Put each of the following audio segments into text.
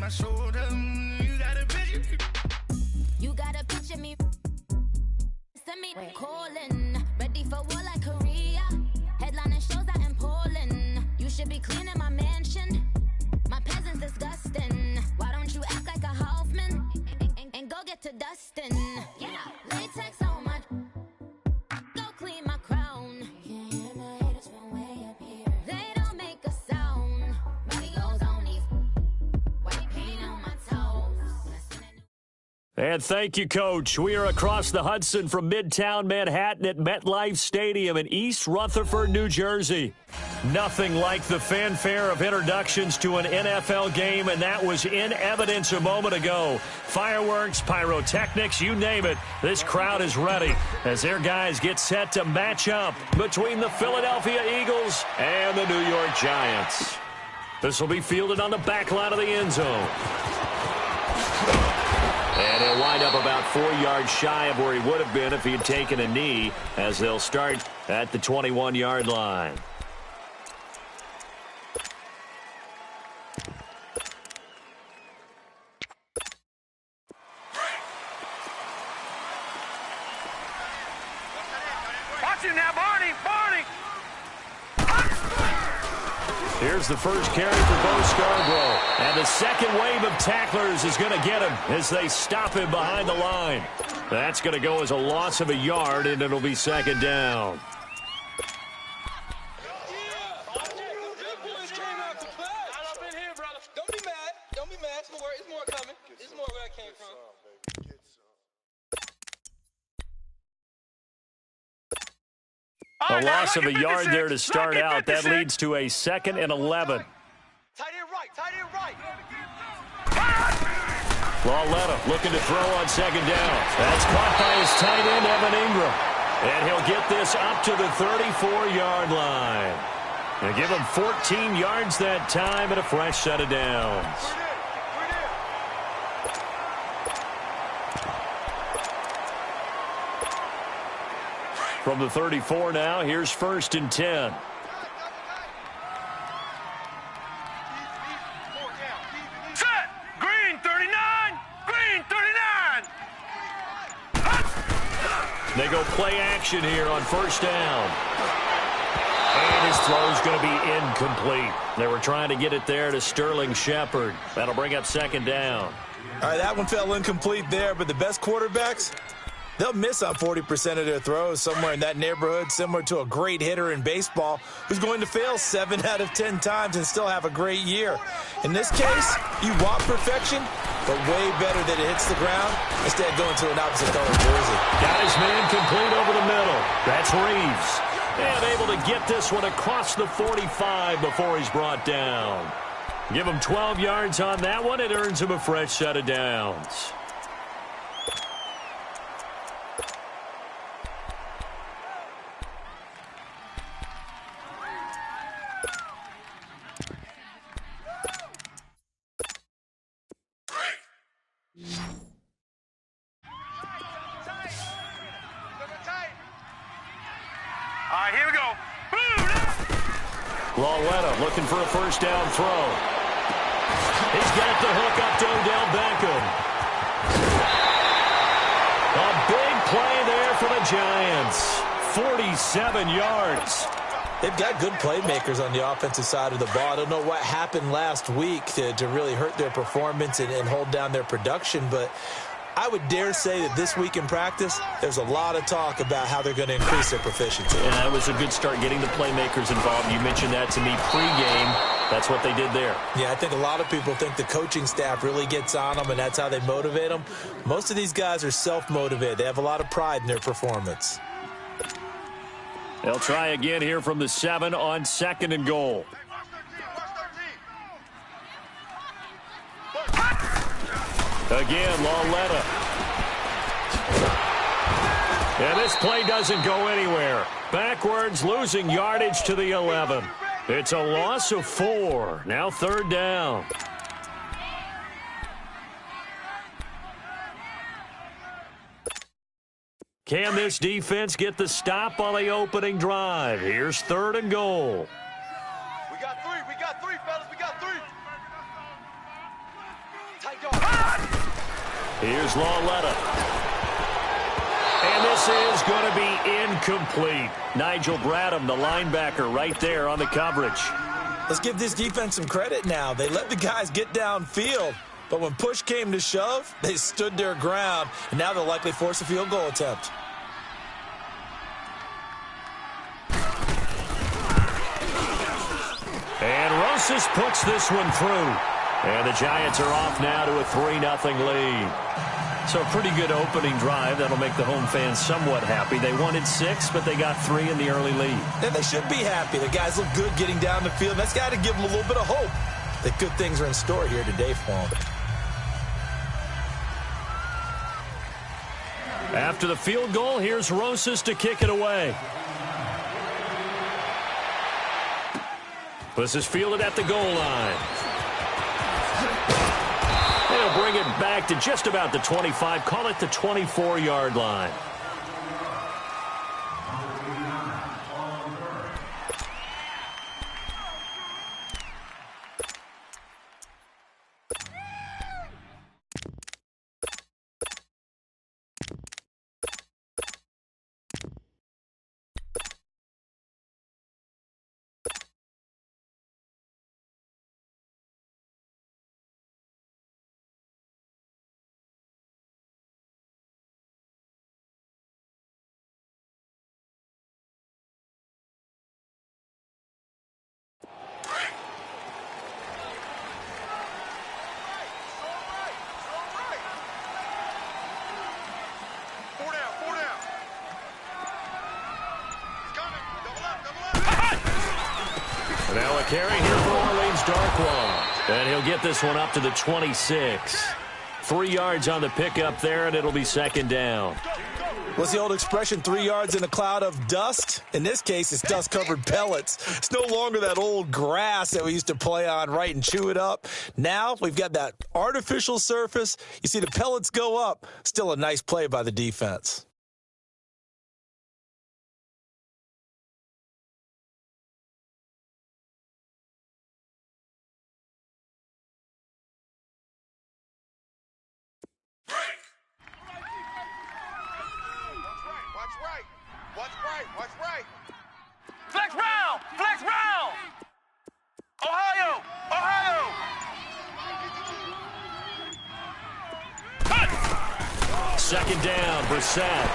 my shoulder. You got a picture me. Send me calling. Ready for war like Korea. Headlining shows out in Poland. You should be cleaning my mansion. My peasants disgusting. Why don't you act like a Hoffman and go get to dustin'? Yeah, latex on my. Go clean my crown. Can't hear my haters from way up here. They don't make a sound. Radio's on these. White paint on my toes. And thank you, Coach. We are across the Hudson from Midtown Manhattan at MetLife Stadium in East Rutherford, New Jersey. Nothing like the fanfare of introductions to an NFL game, and that was in evidence a moment ago. Fireworks, pyrotechnics, you name it. This crowd is ready as their guys get set to match up between the Philadelphia Eagles and the New York Giants. This will be fielded on the back line of the end zone. And he'll wind up about 4 yards shy of where he would have been if he had taken a knee, as they'll start at the 21-yard line. Watch it now, Barney! Here's the first carry for Bo Scarborough. And the second wave of tacklers is going to get him as they stop him behind the line. That's going to go as a loss of a yard, and it'll be second down. Don't be mad. It's more coming. It's more where I came from. A loss of a yard there to start out. That leads to a 2nd and 11. Tight end right. Lauletta looking to throw on second down. That's caught by his tight end, Evan Ingram. And he'll get this up to the 34-yard line. And give him 14 yards that time and a fresh set of downs. From the 34 now, here's 1st and 10. Set! Green 39! They go play action here on 1st down. And his throw's going to be incomplete. They were trying to get it there to Sterling Shepard. That'll bring up 2nd down. All right, that one fell incomplete there, but the best quarterbacks, they'll miss on 40% of their throws, somewhere in that neighborhood, similar to a great hitter in baseball who's going to fail 7 out of 10 times and still have a great year. In this case, you want perfection, but way better that it hits the ground instead of going to an opposite color jersey. Got his man complete over the middle. That's Reeves. And able to get this one across the 45 before he's brought down. Give him 12 yards on that one. It earns him a fresh set of downs. All right, here we go. Lauletta looking for a 1st down throw. He's got the hook up to Odell Beckham. A big play there for the Giants. 47 yards. They've got good playmakers on the offensive side of the ball. I don't know what happened last week to really hurt their performance and hold down their production, but I would dare say that this week in practice, there's a lot of talk about how they're going to increase their proficiency. And that was a good start, getting the playmakers involved. You mentioned that to me pregame. That's what they did there. Yeah, I think a lot of people think the coaching staff really gets on them, and that's how they motivate them. Most of these guys are self-motivated. They have a lot of pride in their performance. They'll try again here from the 7 on 2nd and goal. Again, Lauletta. And this play doesn't go anywhere. Backwards, losing yardage to the 11. It's a loss of 4. Now 3rd down. Can this defense get the stop on the opening drive? Here's 3rd and goal. We got three, fellas. We got three. Here's Lawletta. And this is going to be incomplete. Nigel Bradham, the linebacker, right there on the coverage. Let's give this defense some credit now. They let the guys get downfield, but when push came to shove, they stood their ground, and now they'll likely force a field goal attempt. And Rosas puts this one through. And the Giants are off now to a 3-0 lead. So a pretty good opening drive. That'll make the home fans somewhat happy. They wanted 6, but they got 3 in the early lead. And they should be happy. The guys look good getting down the field. That's got to give them a little bit of hope that good things are in store here today for them. After the field goal, here's Rosas to kick it away. This is fielded at the goal line. They'll bring it back to just about the 25. Call it the 24-yard line. Now a carry here for Orleans Darkwa. And he'll get this one up to the 26. 3 yards on the pickup there, and it'll be second down. What's the old expression, 3 yards in a cloud of dust? In this case, it's dust-covered pellets. It's no longer that old grass that we used to play on, right, and chew it up. Now we've got that artificial surface. You see the pellets go up. Still a nice play by the defense. Watch right. Flex round. Ohio. Second down, Brissett.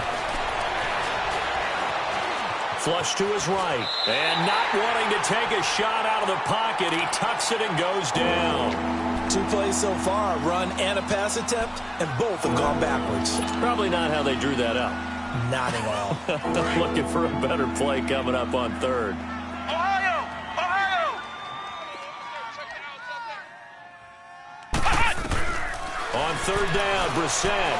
Flush to his right. And not wanting to take a shot out of the pocket, he tucks it and goes down. 2 plays so far, a run and a pass attempt, and both have gone backwards. Probably not how they drew that up. Not at all. Looking for a better play coming up on third. Ohio. On third down, Brissett.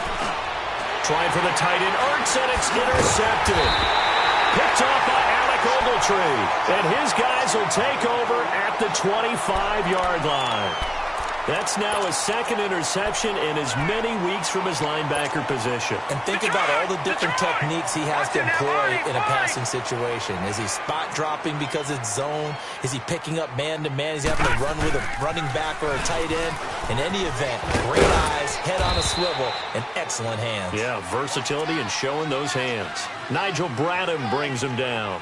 Trying for the tight end, Ertz, and it's intercepted. Picked off by Alec Ogletree. And his guys will take over at the 25-yard line. That's now his second interception in as many weeks from his linebacker position. And think about all the different techniques he has to employ in a passing situation. Is he spot dropping because it's zone? Is he picking up man-to-man? Is he having to run with a running back or a tight end? In any event, great eyes, head on a swivel, and excellent hands. Yeah, versatility and showing those hands. Nigel Bradham brings him down.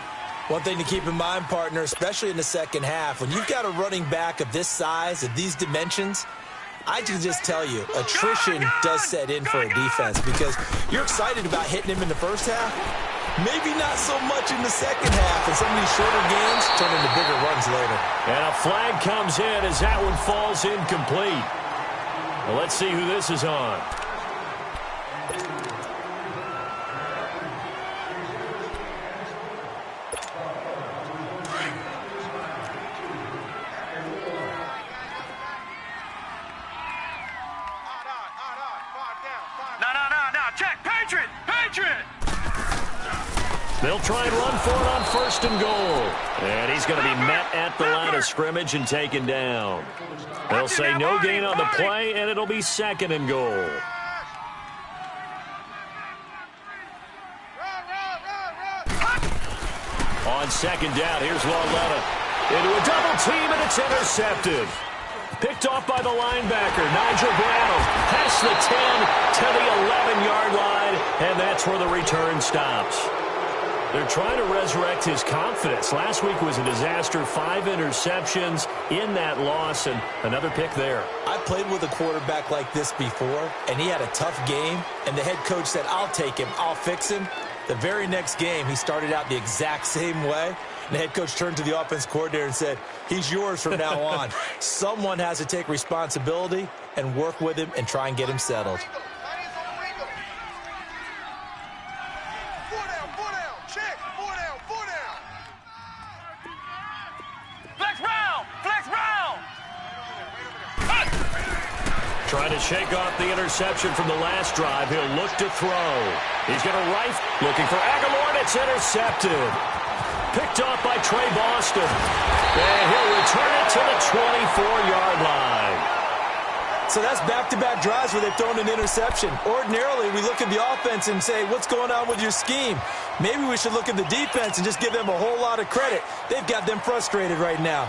One thing to keep in mind, partner, especially in the second half, when you've got a running back of this size, of these dimensions, I can just tell you, attrition does set in for a defense because you're excited about hitting him in the first half, maybe not so much in the second half, and some of these shorter games turn into bigger runs later. And a flag comes in as that one falls incomplete. Well, let's see who this is on. They'll try and run for it on first and goal. And he's going to be met at the line of scrimmage and taken down. They'll say no gain on the play, and it'll be second and goal. On second down, here's Lawletta. Into a double team, and it's intercepted. Picked off by the linebacker, Nigel Brown. Past the 10 to the 11-yard line, and that's where the return stops. They're trying to resurrect his confidence. Last week was a disaster. 5 interceptions in that loss, and another pick there. I played with a quarterback like this before, and he had a tough game, and the head coach said, I'll take him, I'll fix him. The very next game, he started out the exact same way, and the head coach turned to the offense coordinator and said, he's yours from now on. Someone has to take responsibility and work with him and try and get him settled. Trying to shake off the interception from the last drive. He'll look to throw. He's going to rifle. Looking for Aguilar, and it's intercepted. Picked off by Trey Boston. And he'll return it to the 24-yard line. So that's back-to-back drives where they've thrown an interception. Ordinarily, we look at the offense and say, what's going on with your scheme? Maybe we should look at the defense and just give them a whole lot of credit. They've got them frustrated right now.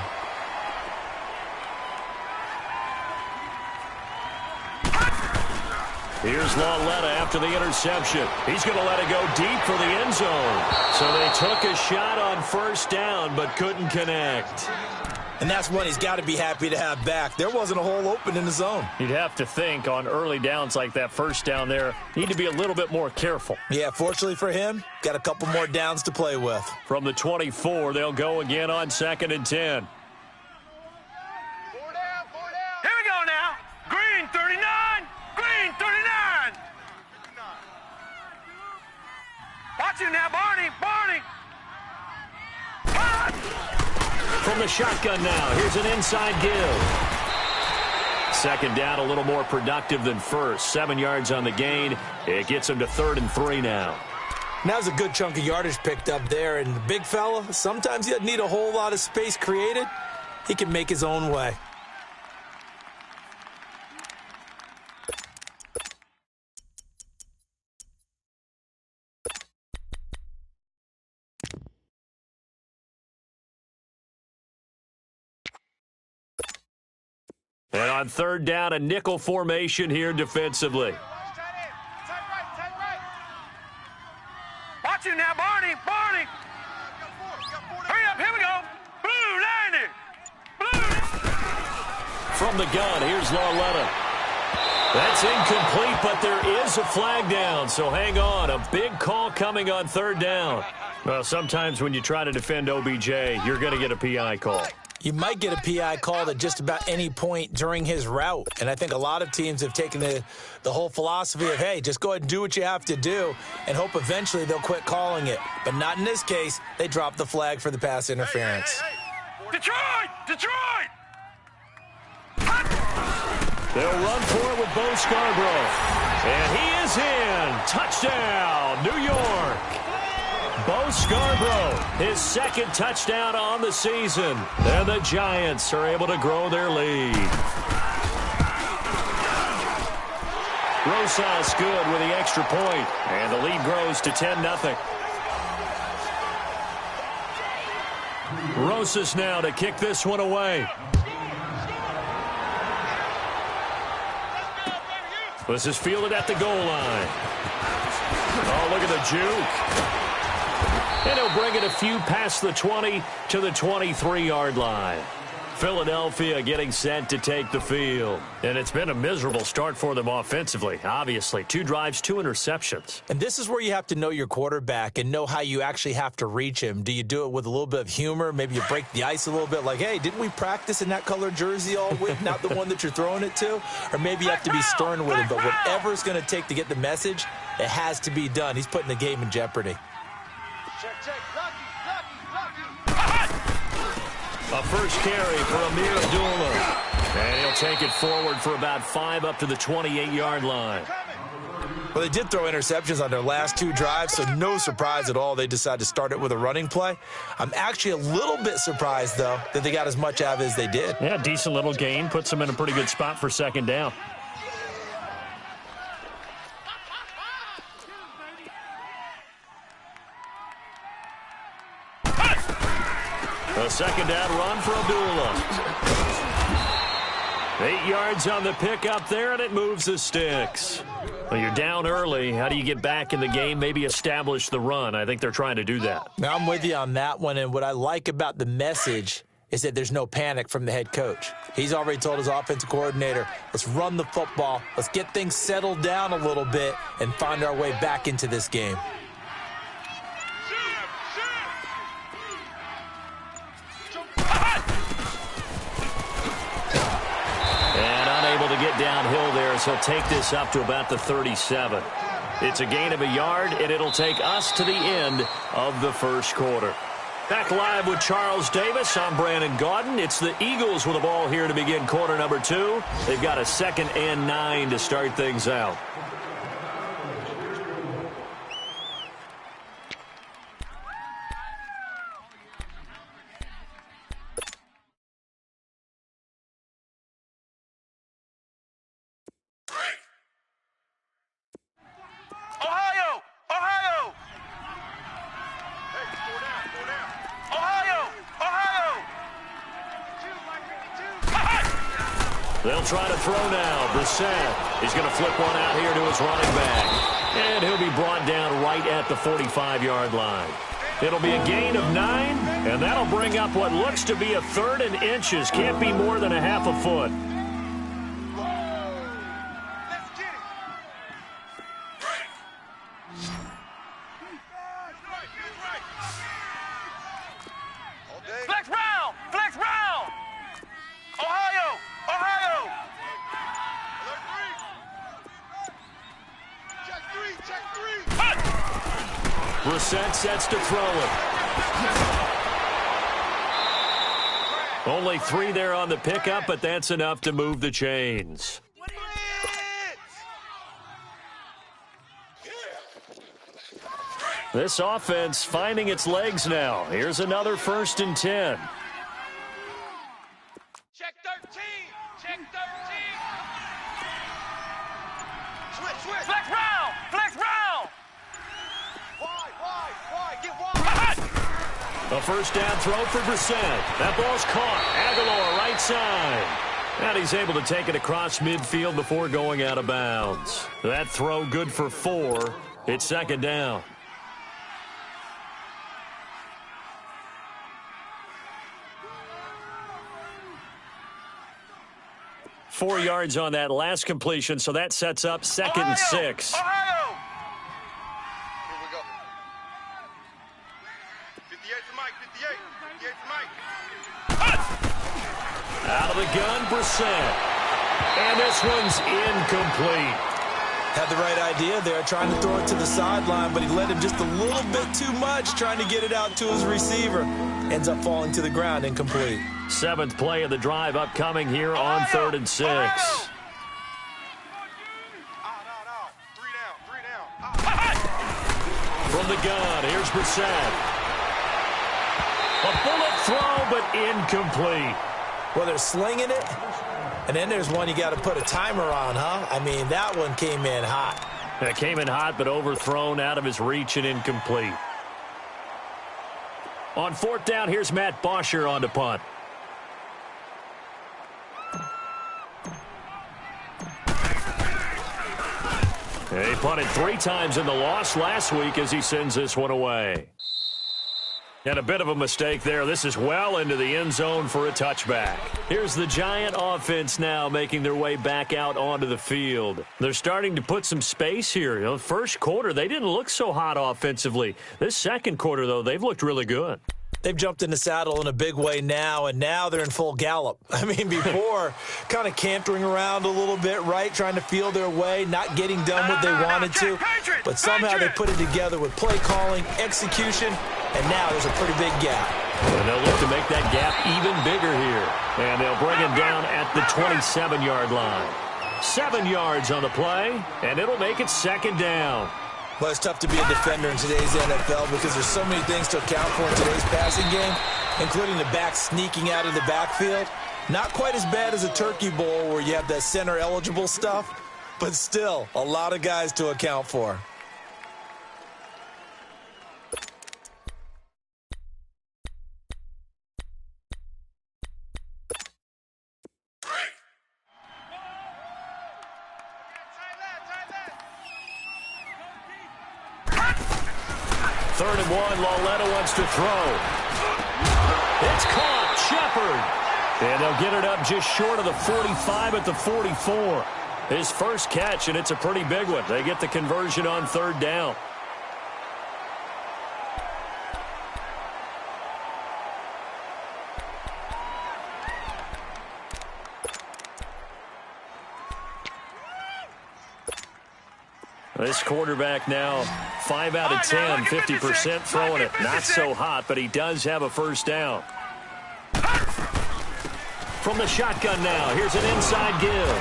Here's Lauletta after the interception. He's going to let it go deep for the end zone. So they took a shot on first down, but couldn't connect. And that's one he's got to be happy to have back. There wasn't a hole open in the zone. You'd have to think on early downs like that first down there, need to be a little bit more careful. Yeah, fortunately for him, got a couple more downs to play with. From the 24, they'll go again on 2nd and 10. Here we go now. Green 39. Green 39. Watch you now, Barney. Barney. From the shotgun now, here's an inside give. 2nd down, a little more productive than first. 7 yards on the gain. It gets him to 3rd and 3 now. Now's a good chunk of yardage picked up there. And the big fella, sometimes he doesn't need a whole lot of space created. He can make his own way. And on 3rd down, a nickel formation here defensively. Watch you now, Barney. Barney. Hurry up. Here we go. Blue, 90. Blue. From the gun, here's Lauletta. That's incomplete, but there is a flag down, so hang on. A big call coming on 3rd down. Well, sometimes when you try to defend OBJ, you're going to get a PI call. You might get a PI call at just about any point during his route. And I think a lot of teams have taken the whole philosophy of, hey, just go ahead and do what you have to do and hope eventually they'll quit calling it. But not in this case. They dropped the flag for the pass interference. Hey. Detroit! Detroit! They'll run for it with Bo Scarborough. And he is in. Touchdown, New York. Bo Scarborough, his 2nd touchdown on the season. And the Giants are able to grow their lead. Rosas good with the extra point. And the lead grows to 10-0. Rosas now to kick this one away. This is fielded at the goal line. Oh, look at the juke. And he'll bring it a few past the 20 to the 23-yard line. Philadelphia getting set to take the field. And it's been a miserable start for them offensively, obviously. 2 drives, 2 interceptions. And this is where you have to know your quarterback and know how you actually have to reach him. Do you do it with a little bit of humor? Maybe you break the ice a little bit like, hey, didn't we practice in that color jersey all week, not the one that you're throwing it to? Or maybe you have to be stern with him. But whatever it's going to take to get the message, it has to be done. He's putting the game in jeopardy. A first carry for Amir Abdullah. And he'll take it forward for about 5 up to the 28-yard line. Well, they did throw interceptions on their last 2 drives, so no surprise at all they decided to start it with a running play. I'm actually a little bit surprised, though, that they got as much out of it as they did. Yeah, decent little gain. Puts them in a pretty good spot for 2nd down. A 2nd down run for Abdullah. 8 yards on the pickup there, and it moves the sticks. Well, you're down early. How do you get back in the game, maybe establish the run? I think they're trying to do that. Now, I'm with you on that one, and what I like about the message is that there's no panic from the head coach. He's already told his offensive coordinator, let's run the football, let's get things settled down a little bit and find our way back into this game. And unable to get downhill there, so he'll take this up to about the 37. It's a gain of a yard, and it'll take us to the end of the first quarter. Back live with Charles Davis. I'm Brandon Gaudin. It's the Eagles with the ball here to begin quarter number 2. They've got a 2nd and 9 to start things out. Ohio! Ohio! Hey, slow down, slow down. Ohio! Ohio! They'll try to throw now. Brissett. He's going to flip one out here to his running back. And he'll be brought down right at the 45-yard line. It'll be a gain of 9, and that'll bring up what looks to be a 3rd and inches. Can't be more than a half a foot. Let's get it. Flex round! Flex round! Ohio! Ohio! Check three! Check three! Brissett sets to throw it. Only 3 there on the pickup, but that's enough to move the chains. This offense finding its legs now. Here's another 1st and 10. Check 13! Check 13! Switch, switch! Flex round! Flex round! Wide, get wide! A 1st down throw for Brissett. That ball's caught. Aguilar right side. And he's able to take it across midfield before going out of bounds. That throw good for 4. It's 2nd down. Four yards on that last completion, so that sets up 2nd and 6. Ohio! Here we go. 58 to Mike, 58. 58 to Mike. Out of the gun, Brissett. And this one's incomplete. Had the right idea there, trying to throw it to the sideline, but he let him just a little bit too much, trying to get it out to his receiver. Ends up falling to the ground, incomplete. 7th play of the drive upcoming here on 3rd and 6. Out. 3 down. From the gun, here's Brissett. A bullet throw, but incomplete. Well, they're slinging it, and then there's one you got to put a timer on, huh? I mean, that one came in hot. It came in hot, but overthrown out of his reach and incomplete. On 4th down, here's Matt Bosher on the punt. He punted 3 times in the loss last week as he sends this one away. And a bit of a mistake there. This is well into the end zone for a touchback. Here's the Giant offense now making their way back out onto the field. They're starting to put some space here. You know, first quarter, they didn't look so hot offensively. This second quarter, though, they've looked really good. They've jumped in the saddle in a big way now, and now they're in full gallop. I mean, before, kind of cantering around a little bit, right, trying to feel their way, not getting done what they wanted to. But somehow they put it together with play calling, execution, and now there's a pretty big gap. And they'll look to make that gap even bigger here. And they'll bring him down at the 27-yard line. 7 yards on the play, and it'll make it 2nd down. Well, it's tough to be a defender in today's NFL because there's so many things to account for in today's passing game, including the back sneaking out of the backfield. Not quite as bad as a turkey bowl where you have that center-eligible stuff, but still a lot of guys to account for. 3rd and 1. Lauletta wants to throw. It's caught. Shepard. And they'll get it up just short of the 45 at the 44. His first catch, and it's a pretty big one. They get the conversion on 3rd down. This quarterback now 5 out of 10, 50% throwing it. Not so hot, but he does have a first down. From the shotgun now, here's an inside give.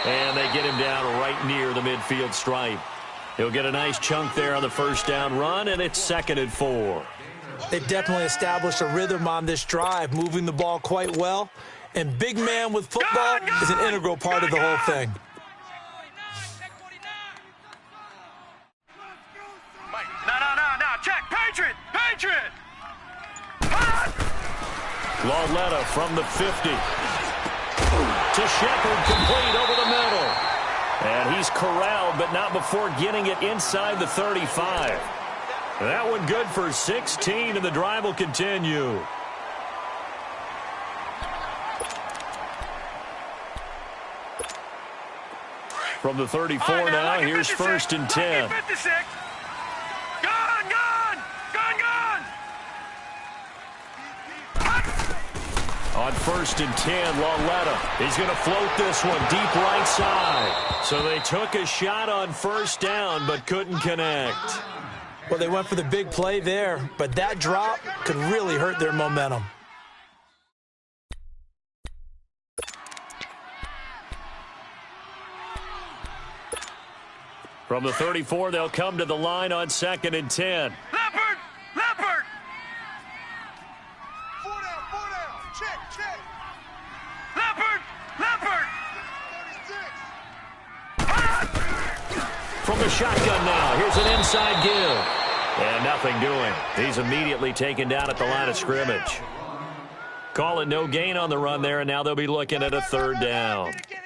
And they get him down right near the midfield stripe. He'll get a nice chunk there on the first down run, and it's 2nd and 4. They definitely established a rhythm on this drive, moving the ball quite well. And big man with football is an integral part of the whole thing. No. Check. Patriot. Lauletta from the 50. To Shepard, complete over the middle. And he's corralled, but not before getting it inside the 35. That one good for 16, and the drive will continue. From the 34 now, here's 1st and 10. On 1st and 10, Lauletta. He's going to float this one deep right side. So they took a shot on 1st down, but couldn't connect. Well, they went for the big play there, but that drop could really hurt their momentum. From the 34, they'll come to the line on 2nd and 10. Leopard! Check. Leopard! 36. From the shotgun now, here's an inside give. And nothing doing. He's immediately taken down at the line of scrimmage. Call it no gain on the run there, and now they'll be looking at a 3rd down. Get it.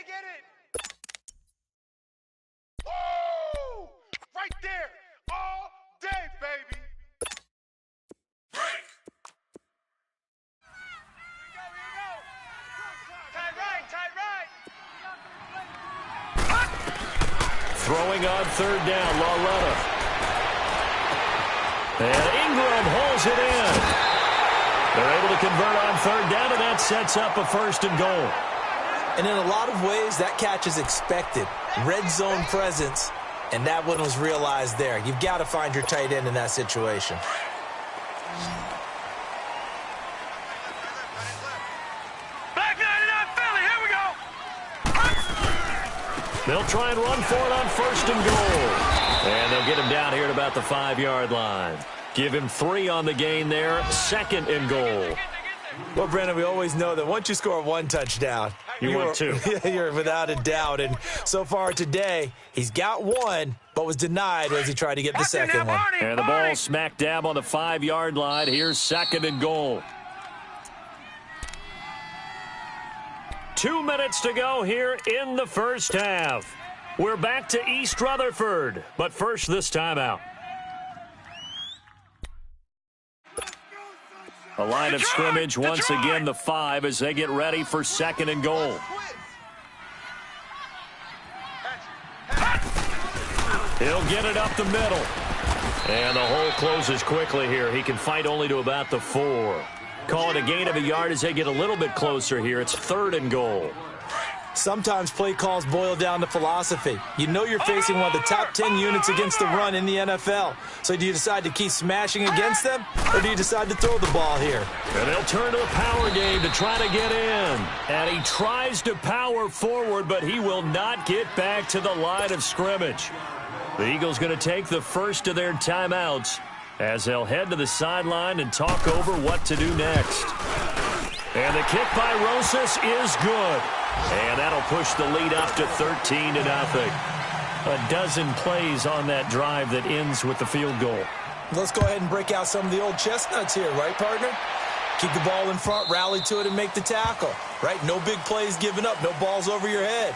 Woo! Right there. All day, baby. Throwing on 3rd down, Lauletta. And Ingram holds it in. They're able to convert on 3rd down, and that sets up a 1st and goal. And in a lot of ways, that catch is expected. Red zone presence, and that one was realized there. You've got to find your tight end in that situation. They'll try and run for it on 1st and goal. And they'll get him down here at about the 5-yard line. Give him 3 on the gain there. 2nd and goal. Well, Brandon, we always know that once you score 1 touchdown, you want 2. You're without a doubt. And so far today, he's got 1, but was denied as he tried to get the 2nd one. And the ball smack dab on the 5-yard line. Here's 2nd and goal. 2 minutes to go here in the first half. We're back to East Rutherford, but first this timeout. A line of scrimmage once again, the 5, as they get ready for 2nd and goal. He'll get it up the middle. And the hole closes quickly here. He can fight only to about the 4. Call it a gain of a yard as they get a little bit closer here. It's 3rd and goal. Sometimes play calls boil down to philosophy. You know you're facing one of the top 10 units against the run in the NFL. So do you decide to keep smashing against them, or do you decide to throw the ball here? And they'll turn to the power game to try to get in. And he tries to power forward, but he will not get back to the line of scrimmage. The Eagles going to take the first of their timeouts as they'll head to the sideline and talk over what to do next. And the kick by Rosas is good. And that'll push the lead up to 13-0. A dozen plays on that drive that ends with the field goal. Let's go ahead and break out some of the old chestnuts here, right, partner? Keep the ball in front, rally to it, and make the tackle, right? No big plays given up, no balls over your head.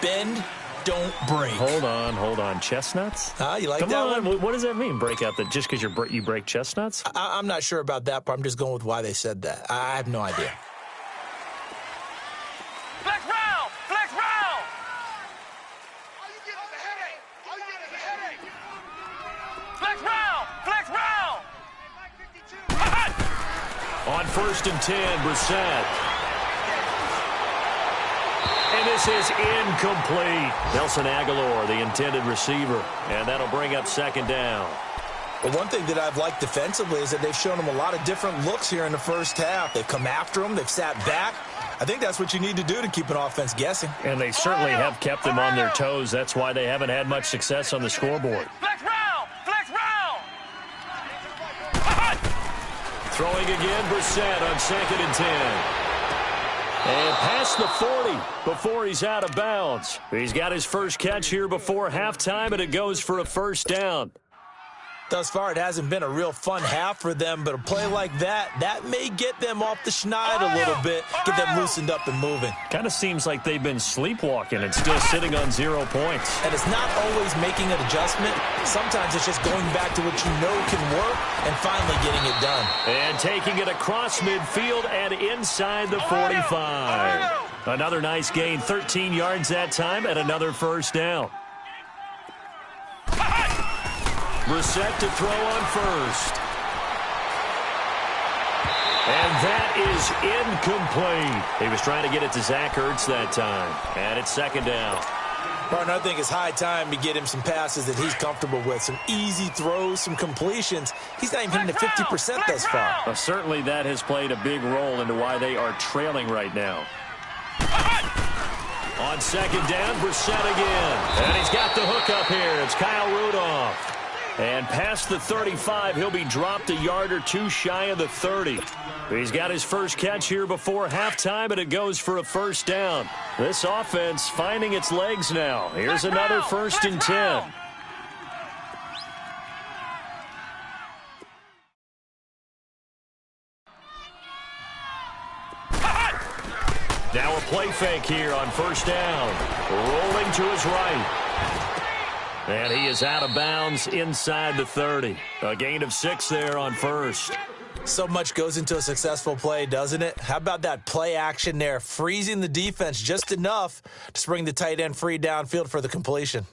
Bend, don't break. Hold on. Chestnuts? You like Come that on. one? What does that mean? Break out just because you break chestnuts? I'm not sure about that part. I'm just going with why they said that. I have no idea. Flex round! Flex round! Flex round! Flex round! On 1st and 10, Brissett. And this is incomplete. Nelson Aguilar, the intended receiver. And that'll bring up 2nd down. Well, one thing that I've liked defensively is that they've shown them a lot of different looks here in the first half. They've come after them. They've sat back. I think that's what you need to do to keep an offense guessing. And they certainly have kept them on their toes. That's why they haven't had much success on the scoreboard. Flex round! Flex round! Throwing again, Brissett on 2nd and 10. And past the 40 before he's out of bounds. He's got his first catch here before halftime, and it goes for a 1st down. Thus far, it hasn't been a real fun half for them, but a play like that may get them off the schneid a little bit, get them loosened up and moving. Kind of seems like they've been sleepwalking and still sitting on 0 points. And it's not always making an adjustment. Sometimes it's just going back to what you know can work and finally getting it done. And taking it across midfield and inside the 45. Another nice gain, 13 yards that time, and another 1st down. Brissett to throw on 1st. And that is incomplete. He was trying to get it to Zach Ertz that time. And it's 2nd down. Partner, I think it's high time to get him some passes that he's comfortable with. Some easy throws, some completions. He's not even hitting the 50% thus far. Well, certainly that has played a big role into why they are trailing right now. On 2nd down, Brissett again. And he's got the hook up here. It's Kyle Rudolph. And past the 35, he'll be dropped a yard or two shy of the 30. He's got his first catch here before halftime, and it goes for a 1st down. This offense finding its legs now. Here's another 1st and 10. Now a play fake here on 1st down. Rolling to his right. And he is out of bounds inside the 30. A gain of 6 there on 1st. So much goes into a successful play, doesn't it? How about that play action there, freezing the defense just enough to spring the tight end free downfield for the completion.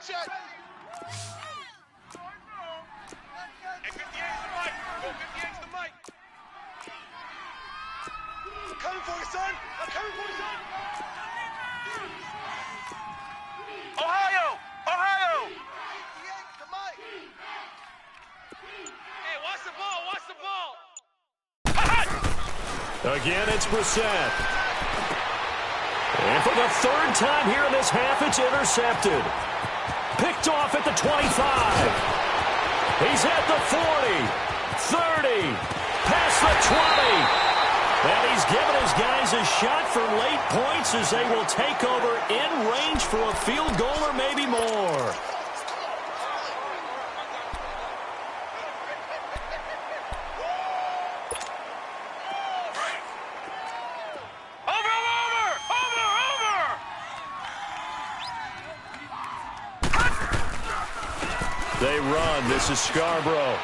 Check. Hey, 58's the mic. Go, 58's the mic. I'm coming for you, son. Ohio. 58's the mic. Hey, watch the ball. Again, it's Brissett. And for the 3rd time here in this half, it's intercepted. Picked off at the 25. He's at the 40, 30, past the 20. And he's given his guys a shot for late points as they will take over in range for a field goal or maybe more. They run. This is Scarborough.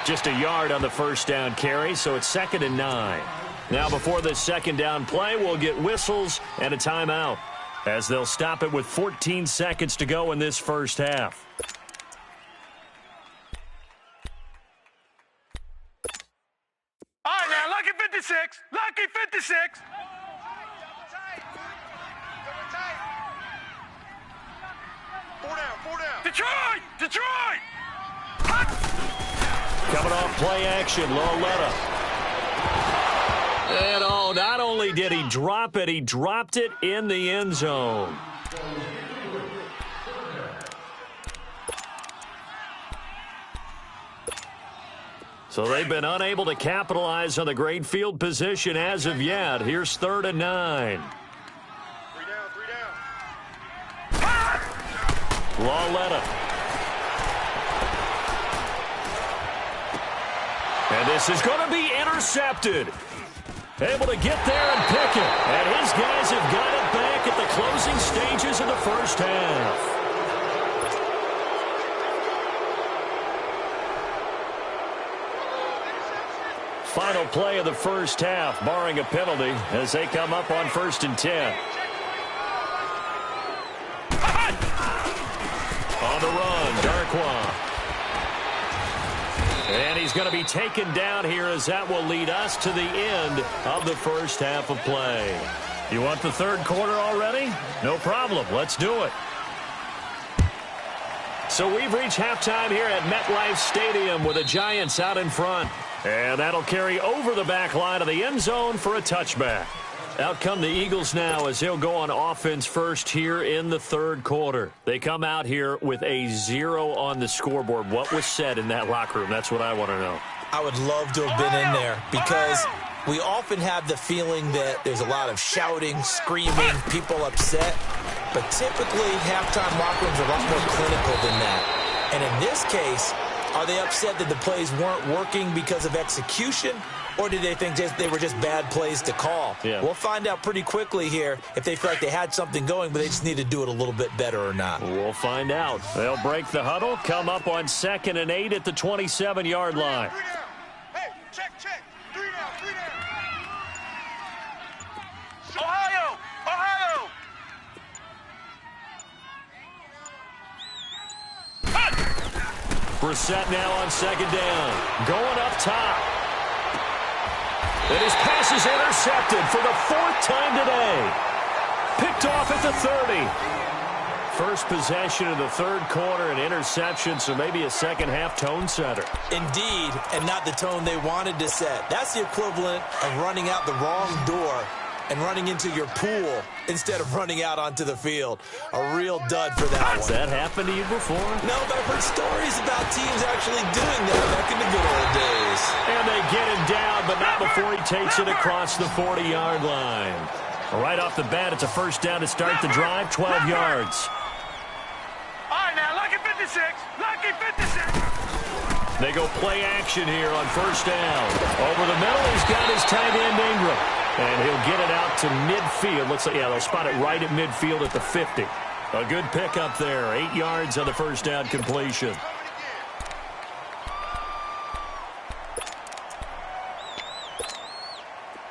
Just a yard on the 1st down carry, so it's 2nd and 9. Now before this 2nd down play, we'll get whistles and a timeout as they'll stop it with 14 seconds to go in this 1st half. All right, now, lucky 56. Lucky 56. Four down. Detroit! Coming off play action, Lauletta. And not only did he drop it, he dropped it in the end zone. So they've been unable to capitalize on the great field position as of yet. Here's 3rd and 9. Three down. Lauletta. And this is going to be intercepted. Able to get there and pick it. And his guys have got it back at the closing stages of the first half. Final play of the first half, barring a penalty, as they come up on 1st and 10. On the run, Darkwa. And he's going to be taken down here as that will lead us to the end of the first half of play. You want the third quarter already? No problem. Let's do it. So we've reached halftime here at MetLife Stadium with the Giants out in front. And that'll carry over the back line of the end zone for a touchback. Out come the Eagles now as they'll go on offense first here in the third quarter. They come out here with a 0 on the scoreboard. What was said in that locker room? That's what I want to know. I would love to have been in there because we often have the feeling that there's a lot of shouting, screaming, people upset. But typically, halftime locker rooms are a lot more clinical than that. And in this case, are they upset that the plays weren't working because of execution? Or did they think they were just bad plays to call? Yeah. We'll find out pretty quickly here if they feel like they had something going, but they just need to do it a little bit better or not. We'll find out. They'll break the huddle, come up on 2nd and 8 at the 27-yard line. Hey, check. 3 down. Ohio. Brissett now on 2nd down. Going up top. And his pass is intercepted for the 4th time today. Picked off at the 30. First possession of the third quarter, an interception, so maybe a second-half tone setter. Indeed, and not the tone they wanted to set. That's the equivalent of running out the wrong door and running into your pool instead of running out onto the field. A real dud for that one. Has that happened to you before? No, but I've heard stories about teams actually doing that back in the good old days. And they get him down, but not before he takes it across the 40-yard line. Right off the bat, it's a first down to start the drive, 12 yards. All right, now, lucky 56. They go play action here on first down. Over the middle, he's got his tight end Ingram. And he'll get it out to midfield. Looks like, yeah, they'll spot it right at midfield at the 50. A good pickup there. 8 yards on the first down completion.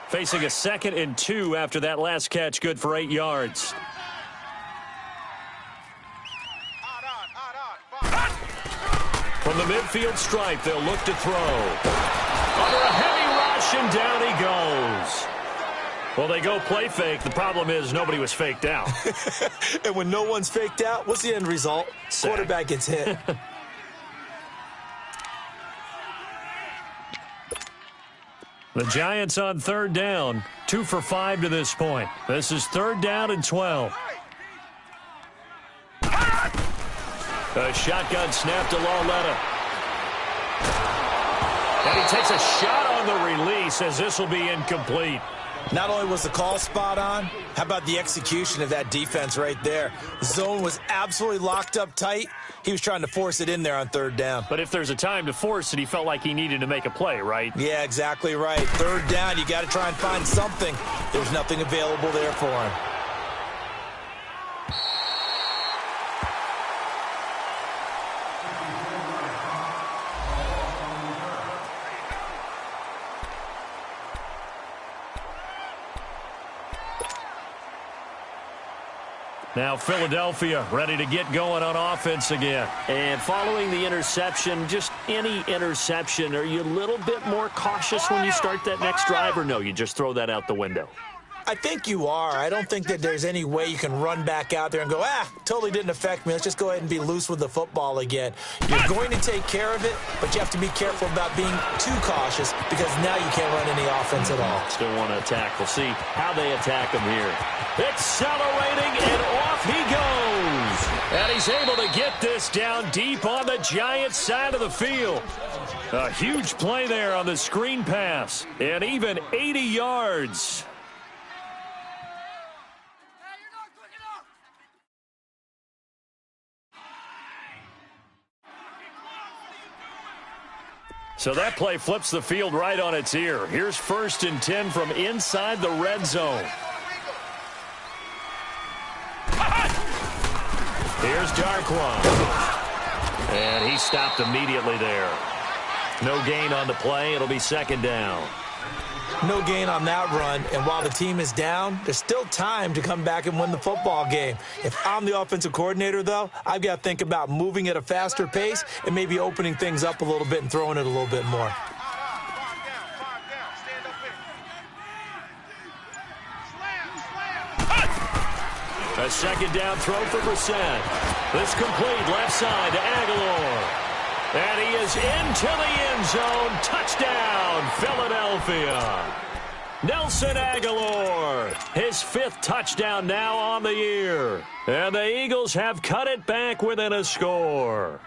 Facing a 2nd and 2 after that last catch. Good for 8 yards. From the midfield stripe, they'll look to throw. Under a heavy rush, and down he goes. Well, they go play fake. The problem is nobody was faked out. And when no one's faked out, what's the end result? Sack. Quarterback gets hit. The Giants on 3rd down. 2 for 5 to this point. This is 3rd down and 12. A shotgun snap to Lauletta. And he takes a shot on the release as this will be incomplete. Not only was the call spot on, how about the execution of that defense right there? The zone was absolutely locked up tight. He was trying to force it in there on 3rd down. But if there's a time to force it, he felt like he needed to make a play, right? Yeah, exactly right. 3rd down, you got to try and find something. There's nothing available there for him. Now Philadelphia ready to get going on offense again. And following the interception, just any interception, are you a little bit more cautious when you start that next drive, or no, you just throw that out the window? I think you are. I don't think that there's any way you can run back out there and go, totally didn't affect me. Let's just go ahead and be loose with the football again. You're going to take care of it, but you have to be careful about being too cautious because now you can't run any offense at all. Still want to attack. We'll see how they attack him here. Accelerating, and off he goes. And he's able to get this down deep on the Giants' side of the field. A huge play there on the screen pass, and even 80 yards. So that play flips the field right on its ear. Here's 1st and 10 from inside the red zone. Here's Darquan. And he stopped immediately there. No gain on the play. It'll be 2nd down. No gain on that run, and while the team is down, there's still time to come back and win the football game. If I'm the offensive coordinator, though, I've got to think about moving at a faster pace and maybe opening things up a little bit and throwing it a little bit more. A 2nd down throw for Brissett. This complete left side to Aguilar. And he is into the end zone. Touchdown, Philadelphia. Nelson Aguilar, his 5th touchdown now on the year. And the Eagles have cut it back within a score.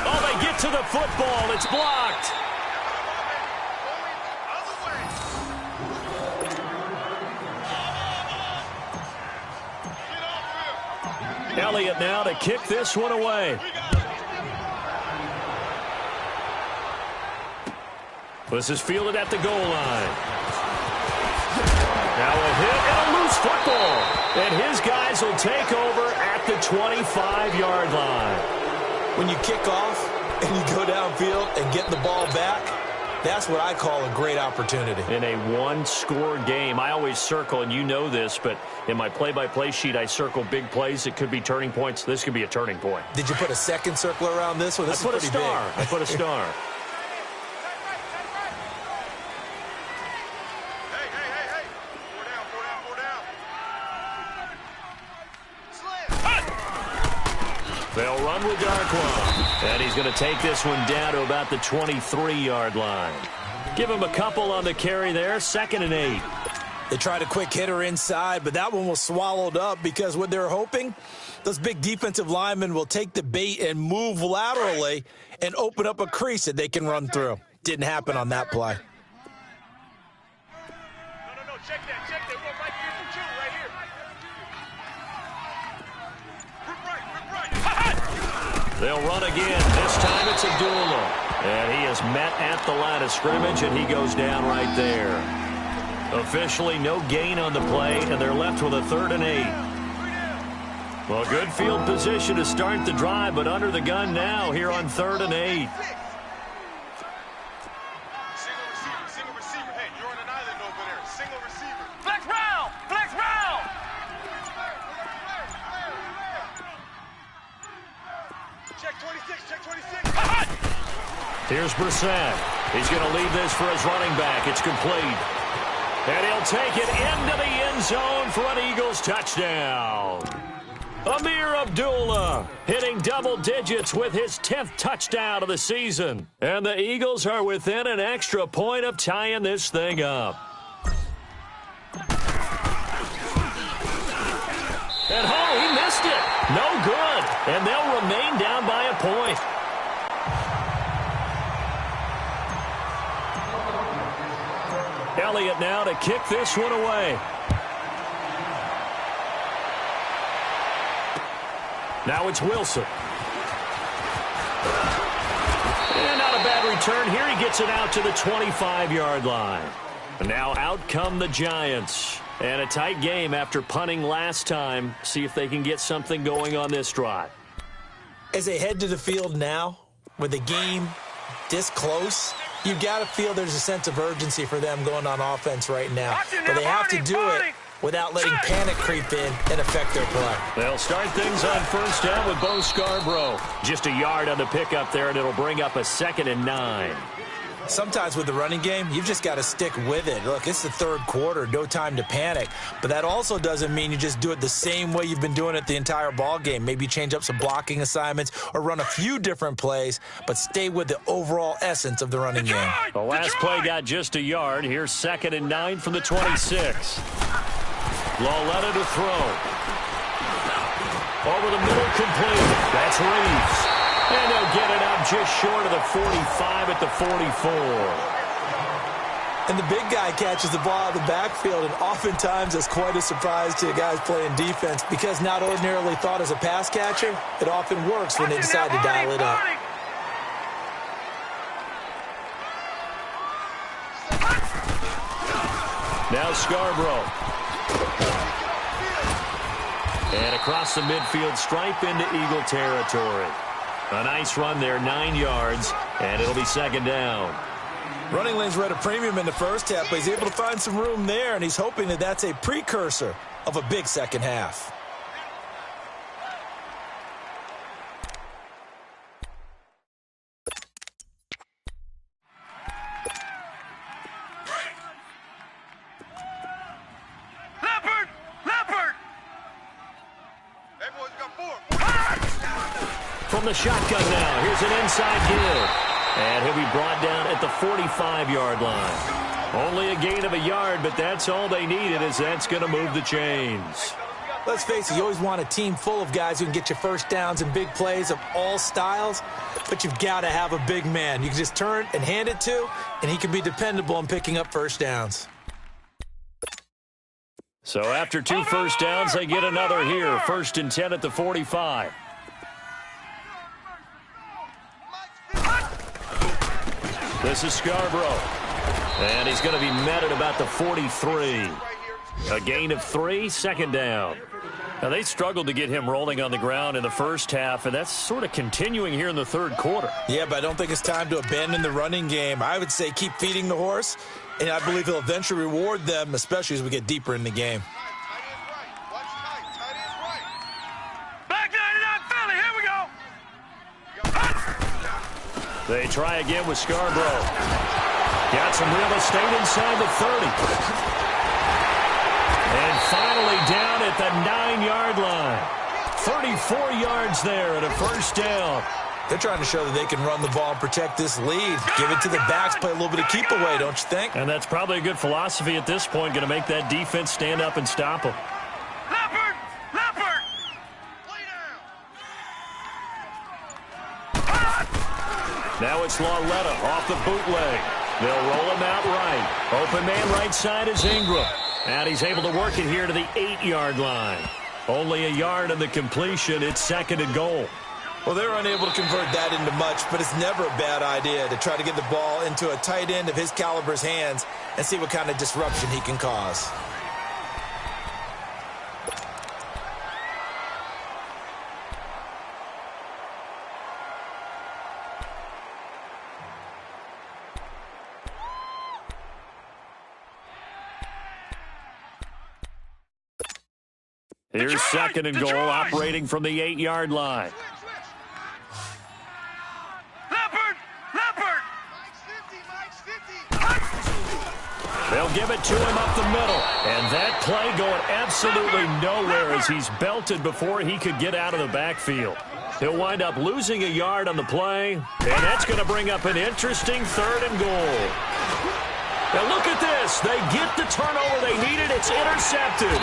Oh, they get to the football. It's blocked. Elliott now to kick this one away. This is fielded at the goal line. Now a hit and a loose football. And his guys will take over at the 25-yard line. When you kick off and you go downfield and get the ball back, that's what I call a great opportunity. In a one-score game, I always circle, and you know this, but in my play-by-play sheet, I circle big plays. It could be turning points. This could be a turning point. Did you put a second circle around this one? This is pretty big. I put a star. They'll run with Darquan. And he's going to take this one down to about the 23-yard line. Give him a couple on the carry there. 2nd and 8. They tried a quick hitter inside, but that one was swallowed up because what they're hoping, those big defensive linemen will take the bait and move laterally and open up a crease that they can run through. Didn't happen on that play. No, check that. We're right here for 2, right here. They'll run again. This time it's Abdullah. And he is met at the line of scrimmage, and he goes down right there. Officially no gain on the play, and they're left with a 3rd and 8. Well, good field position to start the drive, but under the gun now here on 3rd and 8. Single receiver. Hey, you're on an island over there. Single receiver. Flex round. Check 26. Here's Brissett. He's going to leave this for his running back. It's complete. And he'll take it into the end zone for an Eagles touchdown. Amir Abdullah hitting double digits with his 10th touchdown of the season. And the Eagles are within an extra point of tying this thing up. And he missed it. No good. And they'll remain down by a point. Elliott now to kick this one away. Now it's Wilson. And not a bad return here. He gets it out to the 25-yard line. Now out come the Giants. And a tight game after punting last time. See if they can get something going on this drive. As they head to the field now, with the game this close, you've got to feel there's a sense of urgency for them going on offense right now. But they have to do it without letting panic creep in and affect their play. They'll start things on 1st down with Bo Scarborough. Just a yard on the pickup there, and it'll bring up a 2nd and 9. Sometimes with the running game, you've just got to stick with it. Look, it's the 3rd quarter, no time to panic. But that also doesn't mean you just do it the same way you've been doing it the entire ball game. Maybe change up some blocking assignments or run a few different plays, but stay with the overall essence of the running game. The last play got just a yard. Here's 2nd and 9 from the 26. Lauletta to throw. Over the middle, complete. That's Reeves. And they'll get it up just short of the 45 at the 44. And the big guy catches the ball out of the backfield, and oftentimes it's quite a surprise to guys playing defense because not ordinarily thought as a pass catcher, it often works when they decide to dial it up. Now Scarborough. And across the midfield stripe into Eagle territory. A nice run there, 9 yards, and it'll be second down. Running lanes were at a premium in the first half, but he's able to find some room there, and he's hoping that that's a precursor of a big second half. From the shotgun now, here's an inside give. And he'll be brought down at the 45-yard line. Only a gain of a yard, but that's all they needed, as that's going to move the chains. Let's face it, you always want a team full of guys who can get you first downs and big plays of all styles, but you've got to have a big man you can just turn and hand it to, and he can be dependable in picking up first downs. So after 2 first downs, they get another here. 1st and 10 at the 45. This is Scarborough. And he's going to be met at about the 43. A gain of 3, second down. Now, they struggled to get him rolling on the ground in the first half, and that's sort of continuing here in the third quarter. Yeah, but I don't think it's time to abandon the running game. I would say keep feeding the horse, and I believe he'll eventually reward them, especially as we get deeper in the game. Back 99 Philly, here we go. They try again with Scarborough. Got some real estate inside the 30. And finally down at the 9-yard line. 34 yards there and a first down. They're trying to show that they can run the ball and protect this lead. Give it to the backs, play a little bit of keep away, don't you think? And that's probably a good philosophy at this point, going to make that defense stand up and stop them. Leopard! Leopard! Lay down! Now it's Lauletta off the bootleg. They'll roll him out right. Open man right side is Ingram. And he's able to work it here to the 8-yard line. Only a yard on the completion. It's second and goal. Well, they're unable to convert that into much, but it's never a bad idea to try to get the ball into a tight end of his caliber's hands and see what kind of disruption he can cause. Here's second and goal, operating from the 8-yard line. Leopard! Leopard! They'll give it to him up the middle. And that play going absolutely nowhere as he's belted before he could get out of the backfield. He'll wind up losing a yard on the play, and that's going to bring up an interesting third and goal. Now look at this. They get the turnover they needed. It's intercepted.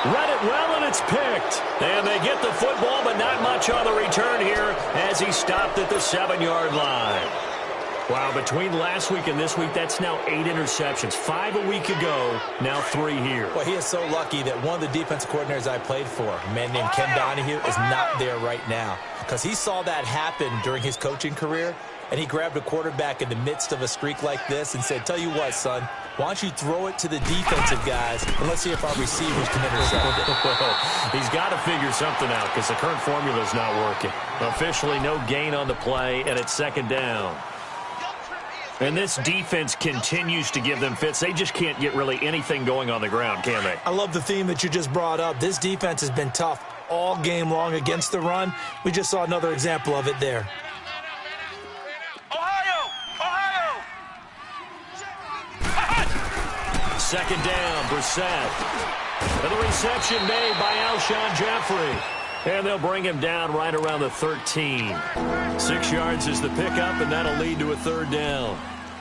Read it well, and it's picked. And they get the football, but not much on the return here as he stopped at the 7-yard line. Wow, between last week and this week, that's now 8 interceptions. 5 a week ago, now 3 here. Well, he is so lucky that one of the defensive coordinators I played for, a man named Ken Donahue, is not there right now because he saw that happen during his coaching career, and he grabbed a quarterback in the midst of a streak like this and said, tell you what, son, why don't you throw it to the defensive guys, and let's see if our receivers can intercept it. He's got to figure something out because the current formula is not working. Officially, no gain on the play, and it's second down. And this defense continues to give them fits. They just can't get really anything going on the ground, can they? I love the theme that you just brought up. This defense has been tough all game long against the run. We just saw another example of it there. Ohio! Ohio! Second down, Brissett. And the reception made by Alshon Jeffrey. And they'll bring him down right around the 13. 6 yards is the pickup, and that'll lead to a third down.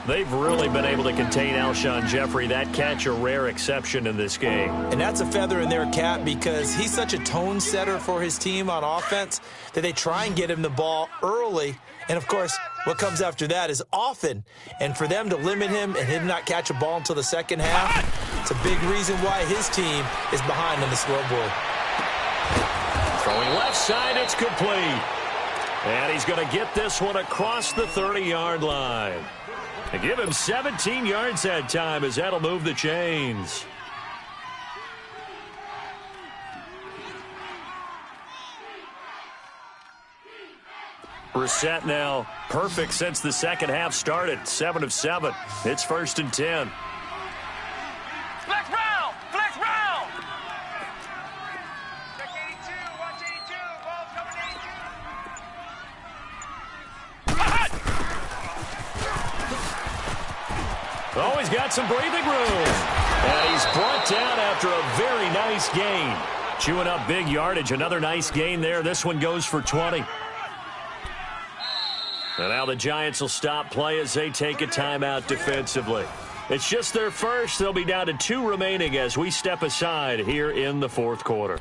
They've really been able to contain Alshon Jeffrey. That catch a rare exception in this game. And that's a feather in their cap because he's such a tone setter for his team on offense that they try and get him the ball early. And, of course, what comes after that is often. And for them to limit him and him not catch a ball until the second half, it's a big reason why his team is behind on the scoreboard. Throwing left side, it's complete. And he's going to get this one across the 30-yard line. They give him 17 yards that time as that'll move the chains. Brissett now perfect since the second half started. 7 of 7. It's 1st and 10. Flex round! Flex round! Check 82, watch 82, ball's coming 82. Oh, he's got some breathing room. And he's brought down after a very nice gain. Chewing up big yardage. Another nice gain there. This one goes for 20. And now the Giants will stop play as they take a timeout defensively. It's just their first. They'll be down to 2 remaining as we step aside here in the 4th quarter.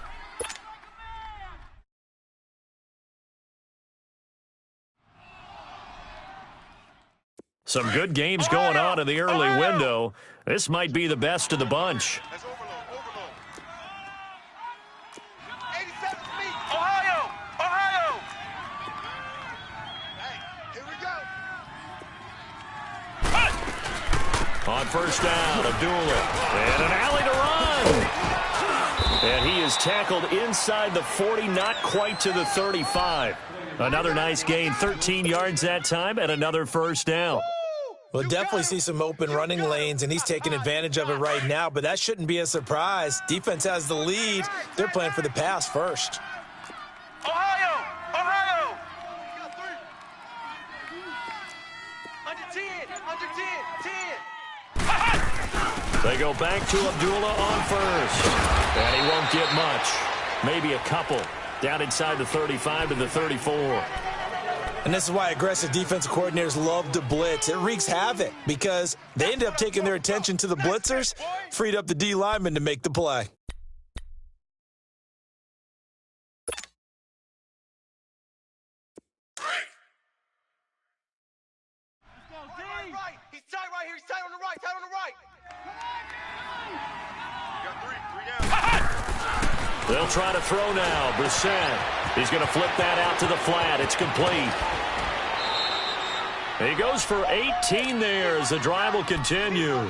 Some good games going on in the early window. This might be the best of the bunch. Let's overload. 87 feet. Ohio! Hey, here we go. On first down, Abdullah. And an alley to run. And he is tackled inside the 40, not quite to the 35. Another nice gain, 13 yards that time, and another first down. We'll definitely see some open running lanes, and he's taking advantage of it right now, but that shouldn't be a surprise. Defense has the lead. They're playing for the pass first. Ohio! Got 3. Under 10, 10. They go back to Abdullah on first. And he won't get much. Maybe a couple. Down inside the 35 to the 34. And this is why aggressive defensive coordinators love to blitz. It wreaks havoc because they end up taking their attention to the blitzers, freed up the D lineman to make the play. Right. He's tight right here. He's tight on the right. Got 3 down. They'll try to throw now. Brissett. He's going to flip that out to the flat. It's complete. He goes for 18 there as the drive will continue.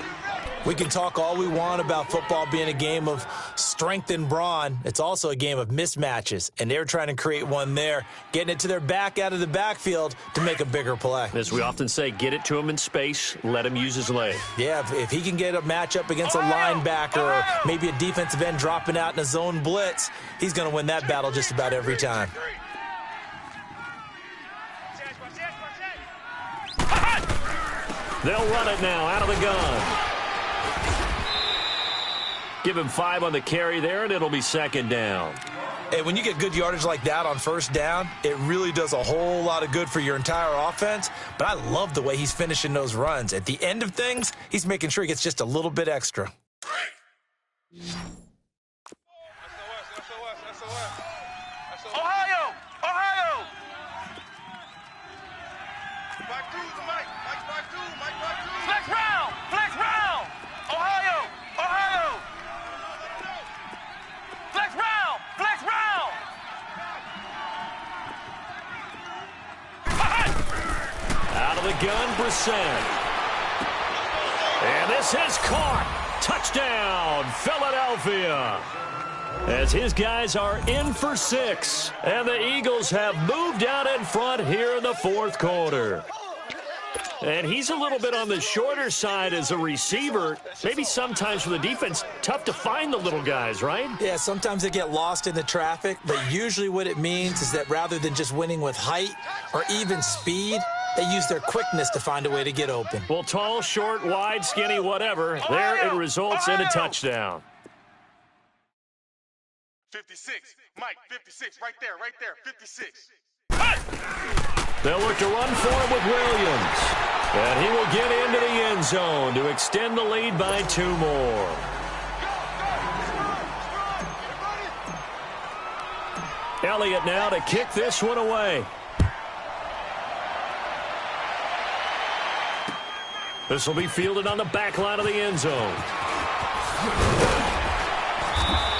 We can talk all we want about football being a game of strength and brawn. It's also a game of mismatches, and they're trying to create one there, getting it to their back out of the backfield to make a bigger play. As we often say, get it to him in space, let him use his leg. Yeah, if he can get a matchup against a linebacker or maybe a defensive end dropping out in a zone blitz, he's going to win that battle just about every time. They'll run it now out of the gun. Give him 5 on the carry there, and it'll be 2nd down. And when you get good yardage like that on first down, it really does a whole lot of good for your entire offense. But I love the way he's finishing those runs. At the end of things, he's making sure he gets just a little bit extra. Ohio! Flex round! Ohio! Flex round! Out of the gun, Brissett. And this is caught. Touchdown, Philadelphia. As his guys are in for 6. And the Eagles have moved out in front here in the 4th quarter. And he's a little bit on the shorter side as a receiver. Maybe sometimes for the defense, tough to find the little guys, right? Yeah, sometimes they get lost in the traffic, but usually what it means is that rather than just winning with height or even speed, they use their quickness to find a way to get open. Well, tall, short, wide, skinny, whatever. There it results in a touchdown. 56. Mike, 56. Right there. 56. They'll look to run for it with Williams. And he will get into the end zone to extend the lead by 2 more. Elliott now to kick this one away. This will be fielded on the back line of the end zone.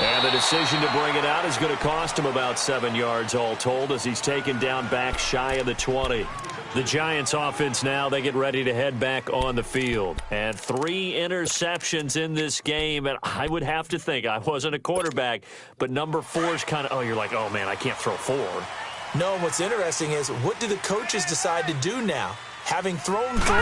And the decision to bring it out is going to cost him about 7 yards all told as he's taken down back shy of the 20. The Giants offense now, they get ready to head back on the field. And 3 interceptions in this game. And I would have to think, I wasn't a quarterback, but number 4 is kind of, oh, you're like, oh, man, I can't throw 4. No, what's interesting is what do the coaches decide to do now? Having thrown 3,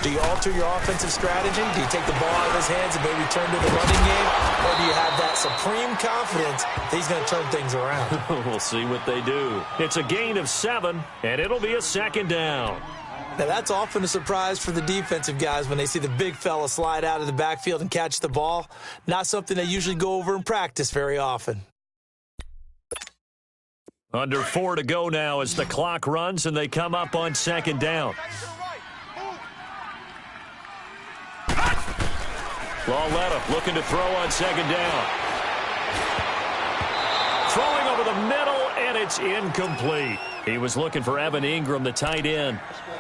do you alter your offensive strategy? Do you take the ball out of his hands and maybe turn to the running game? Or do you have that supreme confidence that he's going to turn things around? We'll see what they do. It's a gain of 7, and it'll be a 2nd down. Now, that's often a surprise for the defensive guys when they see the big fella slide out of the backfield and catch the ball. Not something they usually go over in practice very often. Under 4 to go now as the clock runs and they come up on 2nd down. Lauletta looking to throw on 2nd down. Throwing over the middle, and it's incomplete. He was looking for Evan Ingram, the tight end,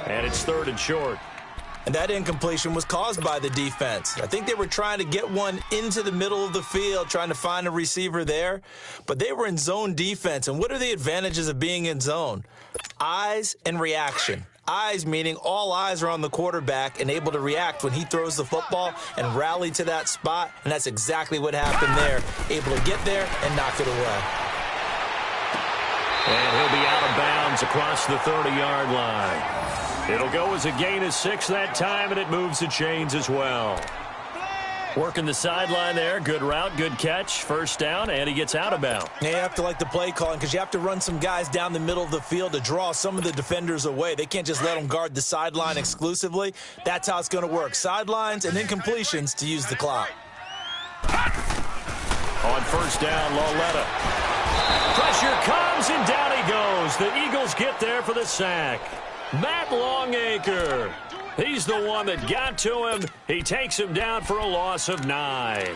and it's 3rd and short. And that incompletion was caused by the defense. I think they were trying to get one into the middle of the field, trying to find a receiver there. But they were in zone defense. And what are the advantages of being in zone? Eyes and reaction. Eyes meaning all eyes are on the quarterback and able to react when he throws the football and rally to that spot. And that's exactly what happened there. Able to get there and knock it away. And he'll be out of bounds across the 30-yard line. It'll go as a gain of 6 that time, and it moves the chains as well. Working the sideline there. Good route, good catch. 1st down, and he gets out of bounds. Yeah, you have to like the play calling because you have to run some guys down the middle of the field to draw some of the defenders away. They can't just let them guard the sideline exclusively. That's how it's going to work. Sidelines and incompletions to use the clock. On 1st down, Lauletta. Pressure comes, and down he goes. The Eagles get there for the sack. Matt Longacre. He's the one that got to him. He takes him down for a loss of 9.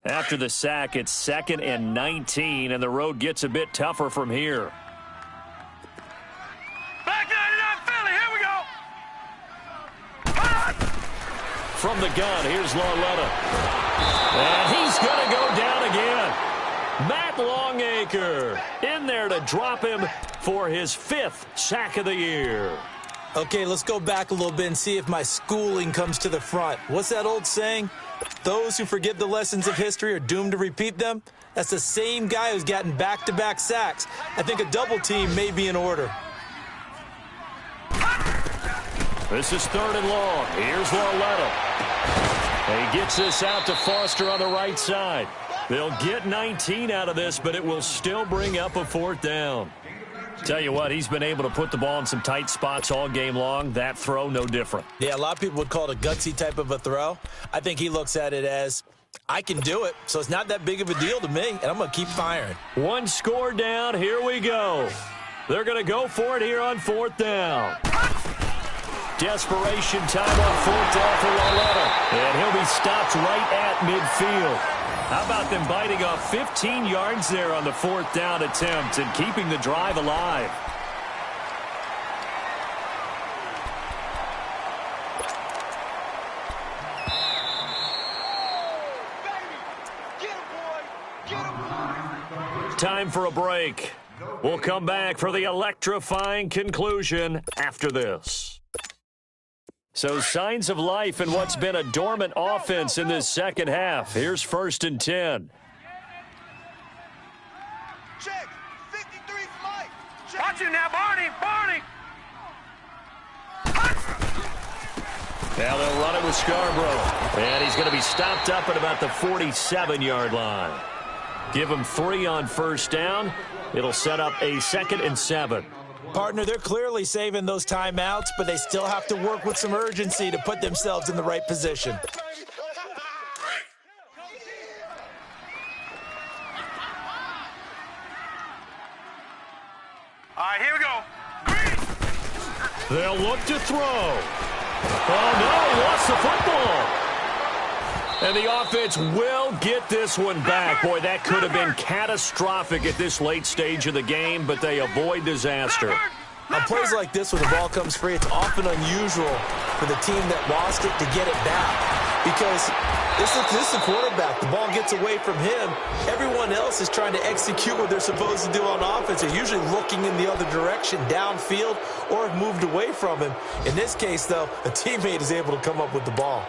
After the sack, it's 2nd and 19, and the road gets a bit tougher from here. From the gun, here's Lauletta. And he's going to go down again. Matt Longacre in there to drop him for his 5th sack of the year. Okay, let's go back a little bit and see if my schooling comes to the front. What's that old saying? Those who forget the lessons of history are doomed to repeat them. That's the same guy who's gotten back-to-back sacks. I think a double team may be in order. This is 3rd and long. Here's Lauletta. He gets this out to Foster on the right side. They'll get 19 out of this, but it will still bring up a 4th down. Tell you what, he's been able to put the ball in some tight spots all game long. That throw, no different. Yeah, a lot of people would call it a gutsy type of a throw. I think he looks at it as, I can do it, so it's not that big of a deal to me, and I'm going to keep firing. 1 score down. Here we go. They're going to go for it here on 4th down. Desperation time on 4th down for Lauletta. And he'll be stopped right at midfield. How about them biting off 15 yards there on the 4th down attempt and keeping the drive alive? Time for a break. We'll come back for the electrifying conclusion after this. So signs of life in what's been a dormant offense in this 2nd half. Here's 1st and 10. Check. 53 flight. Check. Watch him now, Barney. Barney. Now they'll run it with Scarborough. And he's going to be stopped up at about the 47-yard line. Give him 3 on 1st down. It'll set up a 2nd and 7. Partner, they're clearly saving those timeouts, but they still have to work with some urgency to put themselves in the right position. They'll look to throw. Oh, no, he lost the football. And the offense will get this one back. Boy, that could have been catastrophic at this late stage of the game, but they avoid disaster. On plays like this, when the ball comes free, it's often unusual for the team that lost it to get it back. Because this is the quarterback. The ball gets away from him. Everyone else is trying to execute what they're supposed to do on offense. They're usually looking in the other direction, downfield, or have moved away from him. In this case, though, a teammate is able to come up with the ball.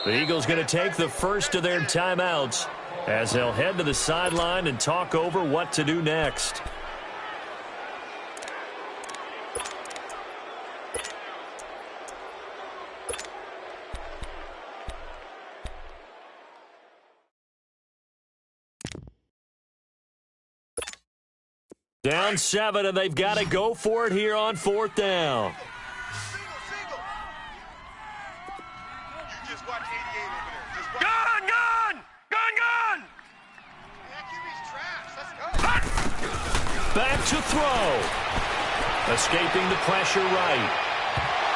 The Eagles going to take the first of their timeouts as they'll head to the sideline and talk over what to do next. Down 7, and they've got to go for it here on 4th down. Back to throw. Escaping the pressure right.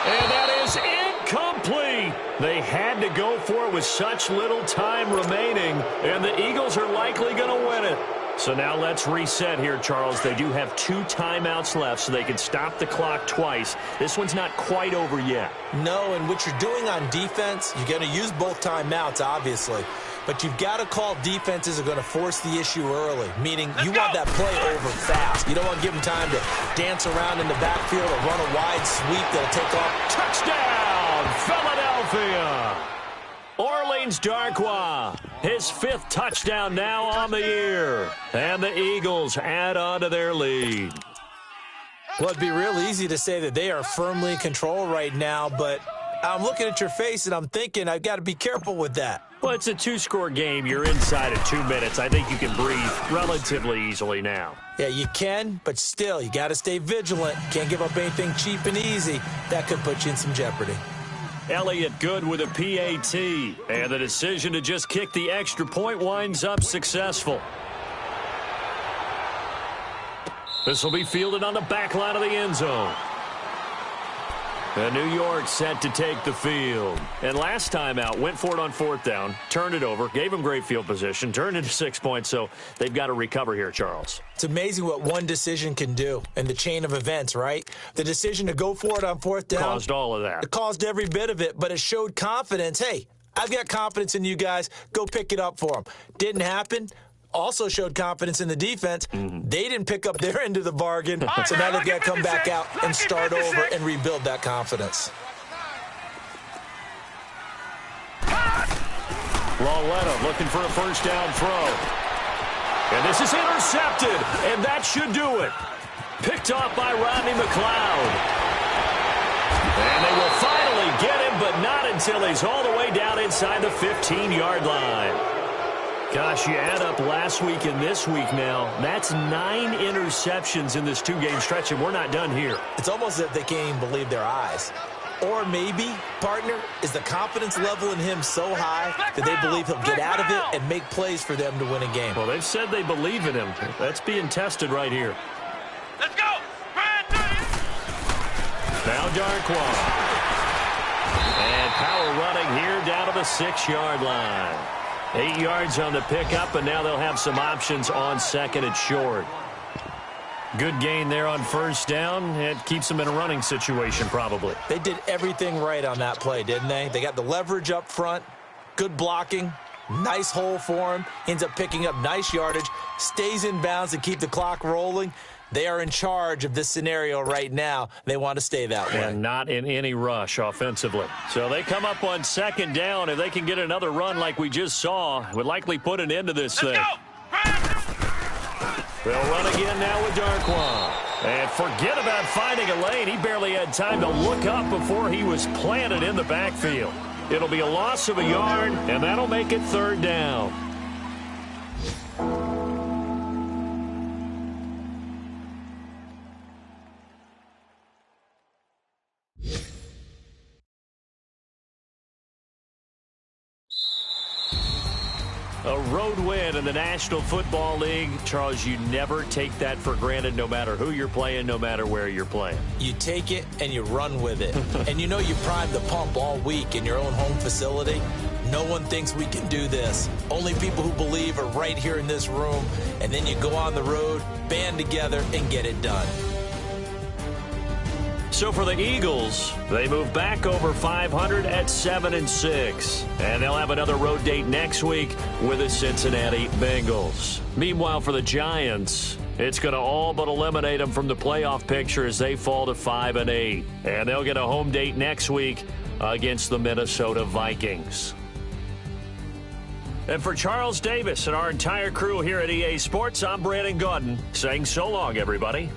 And that is incomplete. They had to go for it with such little time remaining, and the Eagles are likely going to win it. So now let's reset here, Charles. They do have 2 timeouts left, so they can stop the clock twice. This one's not quite over yet. No, and what you're doing on defense, you're going to use both timeouts, obviously. But you've got to call defenses are going to force the issue early, meaning you want that play over fast. You don't want to give them time to dance around in the backfield or run a wide sweep that'll take off. Touchdown, Philadelphia! Orleans Darkwa, his 5th touchdown now on the year. And the Eagles add on to their lead. Well, it'd be real easy to say that they are firmly in control right now, but I'm looking at your face and I'm thinking I've got to be careful with that. Well, it's a 2-score game. You're inside of 2 minutes. I think you can breathe relatively easily now. Yeah, you can, but still, you got to stay vigilant. Can't give up anything cheap and easy. That could put you in some jeopardy. Elliott good with a PAT. And the decision to just kick the extra point winds up successful. This will be fielded on the back line of the end zone. And New York set to take the field. And last time out, went for it on 4th down, turned it over, gave them great field position, turned into 6 points, so they've got to recover here, Charles. It's amazing what one decision can do in the chain of events, right? The decision to go for it on 4th down caused all of that. It caused every bit of it, but it showed confidence. Hey, I've got confidence in you guys. Go pick it up for them. Didn't happen. Also showed confidence in the defense. They didn't pick up their end of the bargain, so now they've got to come back out and start over and rebuild that confidence. Lauletta looking for a first down throw. And this is intercepted, and that should do it. Picked off by Rodney McLeod. And they will finally get him, but not until he's all the way down inside the 15-yard line. Gosh, you add up last week and this week now, that's 9 interceptions in this 2-game stretch, and we're not done here. It's almost as if they can't even believe their eyes. Or maybe, partner, is the confidence level in him so high that they believe he'll get out of it and make plays for them to win a game. Well, they've said they believe in him. That's being tested right here. Let's go! Now Darkwa. And power running here down to the 6-yard line. 8 yards on the pickup, and now they'll have some options on 2nd and short. Good gain there on 1st down. It keeps them in a running situation, probably. They did everything right on that play, didn't they? They got the leverage up front, good blocking, nice hole for him, ends up picking up nice yardage, stays in bounds to keep the clock rolling. They are in charge of this scenario right now. They want to stay that way. And not in any rush offensively. So they come up on 2nd down. If they can get another run like we just saw, would likely put an end to this thing. They'll run again now with Darkwa. And forget about finding a lane. He barely had time to look up before he was planted in the backfield. It'll be a loss of a yard, and that'll make it 3rd down. A road win in the National Football League. Charles, you never take that for granted no matter who you're playing, no matter where you're playing. You take it and you run with it. And you know you primed the pump all week in your own home facility. No one thinks we can do this. Only people who believe are right here in this room. And then you go on the road, band together, and get it done. So for the Eagles, they move back over 500 at 7-6. And they'll have another road date next week with the Cincinnati Bengals. Meanwhile, for the Giants, it's going to all but eliminate them from the playoff picture as they fall to 5-8. And they'll get a home date next week against the Minnesota Vikings. And for Charles Davis and our entire crew here at EA Sports, I'm Brandon Gaudin saying so long, everybody.